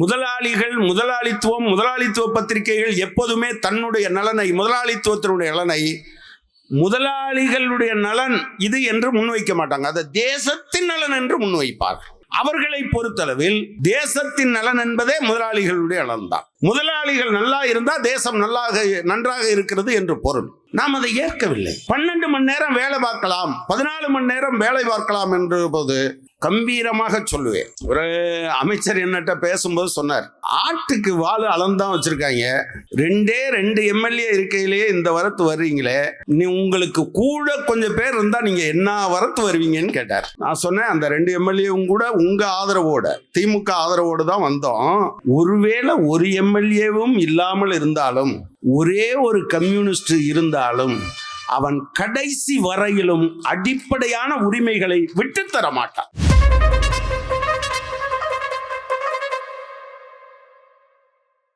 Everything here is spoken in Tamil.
முதலாளிகள், முதலாளித்துவ பத்திரிகைகள் எப்போதுமே தன்னுடைய நலனை, முதலாளித்துவத்தினுடைய நலனை முதலாளிகளுடைய நலன் இது என்று முன்வைக்க மாட்டாங்க. அதை தேசத்தின் நலன் என்று முன்வைப்பார்கள். அவர்களை பொறுத்தளவில் தேசத்தின் நலன் என்பதே முதலாளிகளுடைய நலன் தான். முதலாளிகள் நல்லா இருந்தா தேசம் நன்றாக இருக்கிறது என்று பொருள். நாம் அதை ஏற்கவில்லை. 12 மணி நேரம் வேலை பார்க்கலாம், 14 மணி நேரம் வேலை பார்க்கலாம் என்ற போது கம்பீரமாக சொல்லுவேன். ஒரு அமைச்சர் என்னட்ட பேசும்போது சொன்னார், ஆட்டுக்கு வாழை அளந்தான் வச்சிருக்காங்க, 2 எம்எல்ஏ இருக்கையிலேயே இந்த வரத்து வர்றீங்களே, நீ உங்களுக்கு கூட கொஞ்சம் பேர் இருந்தா நீங்க என்ன வரத்து வருவீங்கன்னு கேட்டார். நான் சொன்னேன், அந்த 2 எம்எல்ஏவும் கூட உங்க ஆதரவோட, திமுக ஆதரவோடு தான் வந்தோம். ஒருவேளை ஒரு எம்எல்ஏவும் இல்லாமல் இருந்தாலும், ஒரே ஒரு கம்யூனிஸ்ட் இருந்தாலும், அவன் கடைசி வரையிலும் அடிப்படையான உரிமைகளை விட்டுத்தர மாட்டான்.